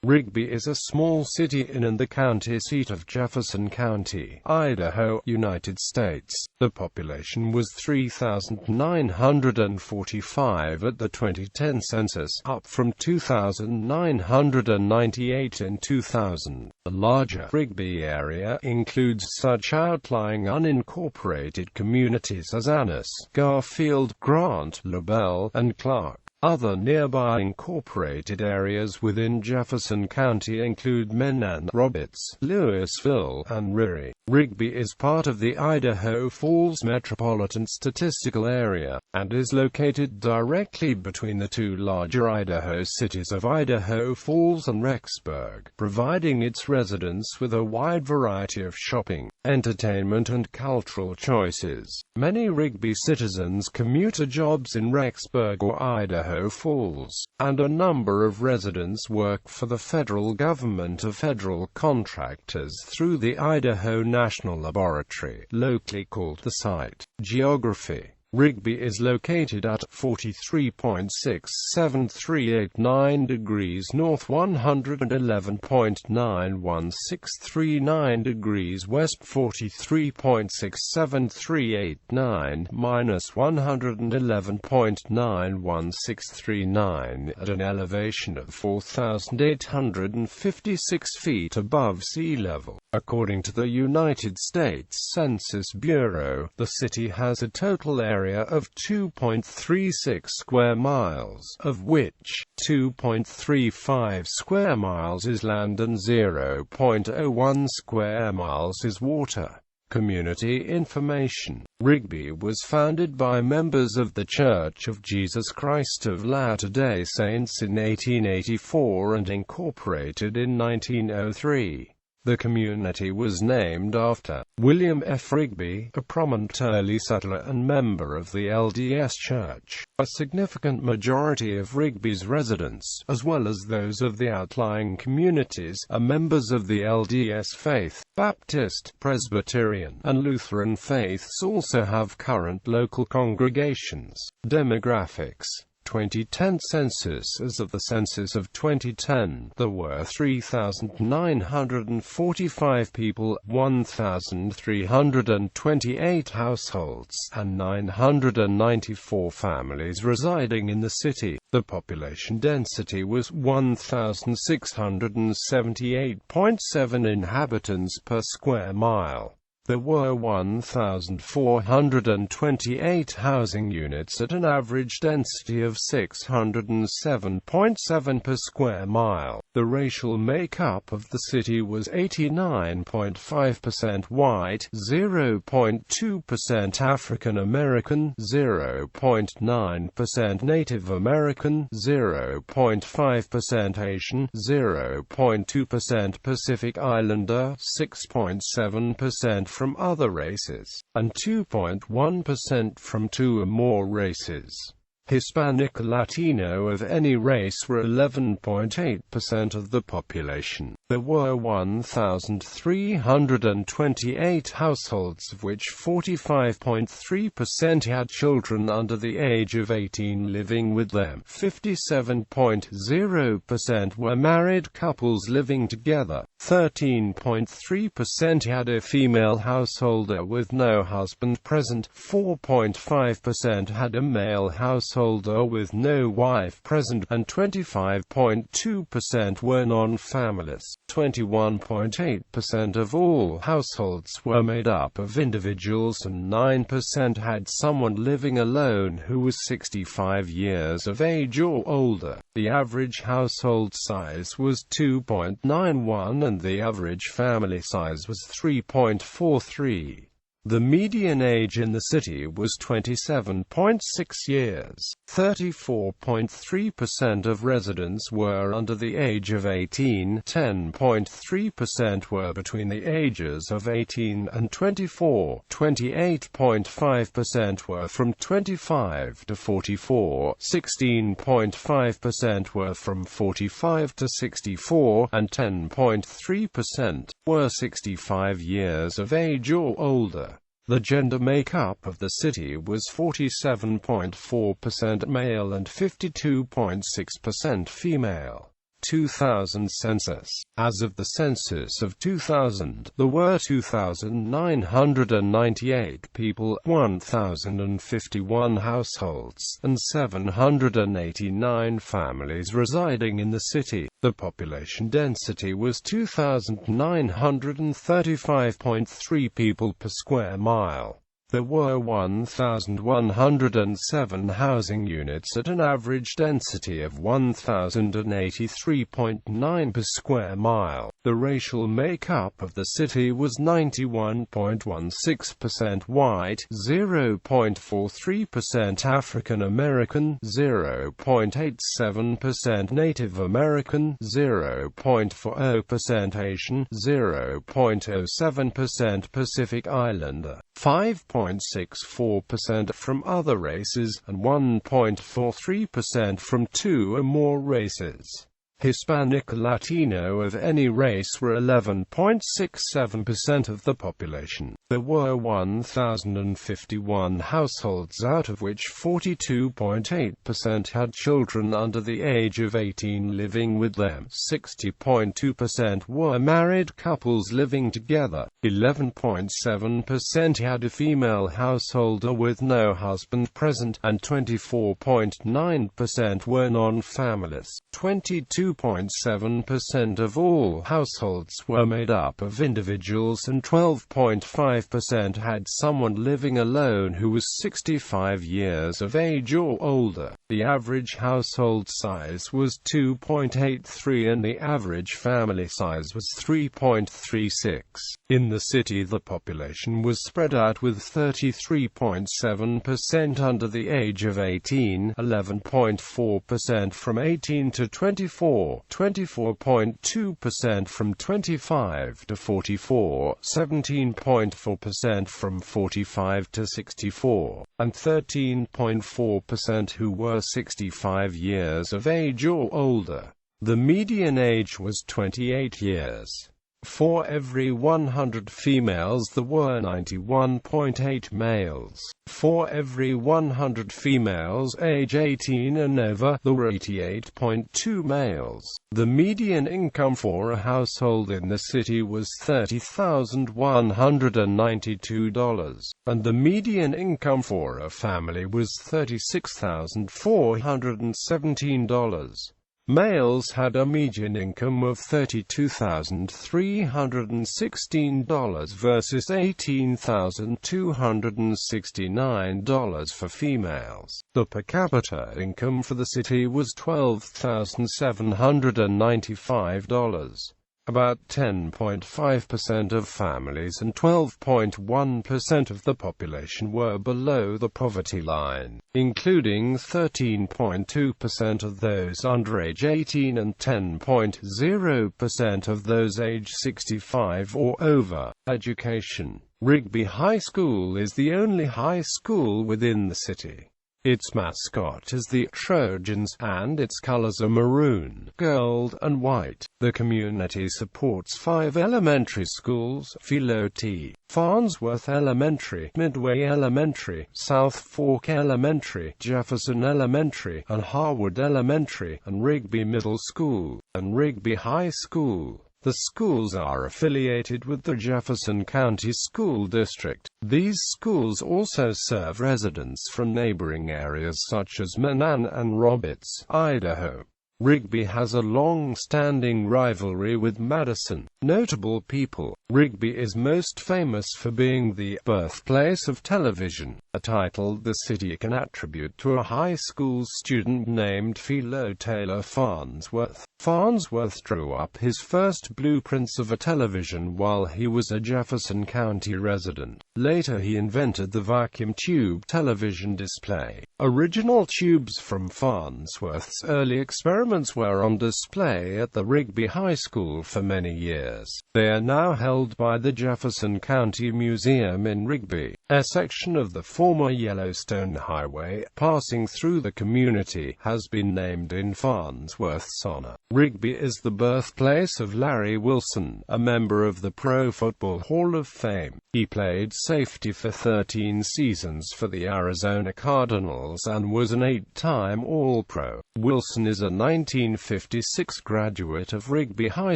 Rigby is a small city in and the county seat of Jefferson County, Idaho, United States. The population was 3,945 at the 2010 census, up from 2,998 in 2000. The larger Rigby area includes such outlying unincorporated communities as Census, Garfield, Grant, Labelle, and Clark. Other nearby incorporated areas within Jefferson County include Menan, Roberts, Lewisville, and Ririe. Rigby is part of the Idaho Falls Metropolitan Statistical Area, and is located directly between the two larger Idaho cities of Idaho Falls and Rexburg, providing its residents with a wide variety of shopping, entertainment and cultural choices. Many Rigby citizens commute to jobs in Rexburg or Idaho Falls, and a number of residents work for the federal government or federal contractors through the Idaho National Laboratory, locally called the site. Geography. Rigby is located at 43.67389 degrees north, 111.91639 degrees west, 43.67389 minus 111.91639, at an elevation of 4,856 feet above sea level. According to the United States Census Bureau, the city has a total area of 2.36 square miles, of which 2.35 square miles is land and 0.01 square miles is water. Community information. Rigby was founded by members of The Church of Jesus Christ of Latter-day Saints in 1884 and incorporated in 1903. The community was named after William F. Rigby, a prominent early settler and member of the LDS Church. A significant majority of Rigby's residents, as well as those of the outlying communities, are members of the LDS faith. Baptist, Presbyterian, and Lutheran faiths also have current local congregations. Demographics. 2010 census. As of the census of 2010, there were 3,945 people, 1,328 households, and 994 families residing in the city. The population density was 1,678.7 inhabitants per square mile. There were 1,428 housing units at an average density of 607.7 per square mile. The racial makeup of the city was 89.5% white, 0.2% African American, 0.9% Native American, 0.5% Asian, 0.2% Pacific Islander, 6.7% from other races, and 2.1% from two or more races. Hispanic or Latino of any race were 11.8% of the population. There were 1,328 households, of which 45.3% had children under the age of 18 living with them. 57.0% were married couples living together. 13.3% had a female householder with no husband present. 4.5% had a male householder with no wife present, and 25.2% were non-families. 21.8% of all households were made up of individuals, and 9% had someone living alone who was 65 years of age or older. The average household size was 2.91 and the average family size was 3.43. The median age in the city was 27.6 years. 34.3% of residents were under the age of 18, 10.3% were between the ages of 18 and 24, 28.5% were from 25 to 44, 16.5% were from 45 to 64, and 10.3% were 65 years of age or older. The gender makeup of the city was 47.4% male and 52.6% female. 2000 census. As of the census of 2000, there were 2,998 people, 1,051 households, and 789 families residing in the city. The population density was 2,935.3 people per square mile. There were 1,107 housing units at an average density of 1,083.9 per square mile. The racial makeup of the city was 91.16% white, 0.43% African American, 0.87% Native American, 0.40% Asian, 0.07% Pacific Islander, 5.64% from other races, and 1.43% from two or more races. Hispanic or Latino of any race were 11.67% of the population. There were 1,051 households, out of which 42.8% had children under the age of 18 living with them. 60.2% were married couples living together. 11.7% had a female householder with no husband present, and 24.9% were non-families. 22.7% of all households were made up of individuals, and 12.5% had someone living alone who was 65 years of age or older. The average household size was 2.83 and the average family size was 3.36. In the city, the population was spread out, with 33.7% under the age of 18, 11.4% from 18 to 24, 24.2% from 25 to 44, 17.4% from 45 to 64, and 13.4% who were 65 years of age or older. The median age was 28 years. For every 100 females there were 91.8 males. For every 100 females age 18 and over, there were 88.2 males. The median income for a household in the city was $30,192, and the median income for a family was $36,417. Males had a median income of $32,316 versus $18,269 for females. The per capita income for the city was $12,795. About 10.5% of families and 12.1% of the population were below the poverty line, including 13.2% of those under age 18 and 10.0% of those age 65 or over. Education. Rigby High School is the only high school within the city. Its mascot is the Trojans, and its colors are maroon, gold, and white. The community supports 5 elementary schools: Philo T, Farnsworth Elementary, Midway Elementary, South Fork Elementary, Jefferson Elementary, and Harwood Elementary, and Rigby Middle School, and Rigby High School. The schools are affiliated with the Jefferson County School District. These schools also serve residents from neighboring areas such as Menan and Roberts, Idaho. Rigby has a long-standing rivalry with Madison. Notable people. Rigby is most famous for being the birthplace of television, a title the city can attribute to a high school student named Philo Taylor Farnsworth. Farnsworth drew up his first blueprints of a television while he was a Jefferson County resident. Later he invented the vacuum tube television display. Original tubes from Farnsworth's early experiments were on display at the Rigby High School for many years. They are now held by the Jefferson County Museum in Rigby. A section of the former Yellowstone Highway, passing through the community, has been named in Farnsworth's honor. Rigby is the birthplace of Larry Wilson, a member of the Pro Football Hall of Fame. He played safety for 13 seasons for the Arizona Cardinals and was an 8-time All-Pro. Wilson is a 1956 graduate of Rigby High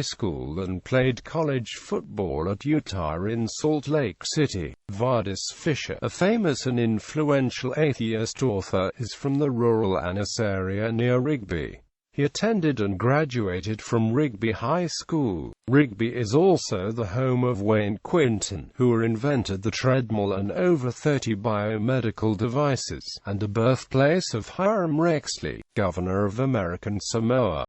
School and played college football at Utah in Salt Lake City. Vardis Fisher, a famous and influential atheist author, is from the rural Annis area near Rigby. He attended and graduated from Rigby High School. Rigby is also the home of Wayne Quinton, who invented the treadmill and over 30 biomedical devices, and the birthplace of Hiram Rexley, governor of American Samoa.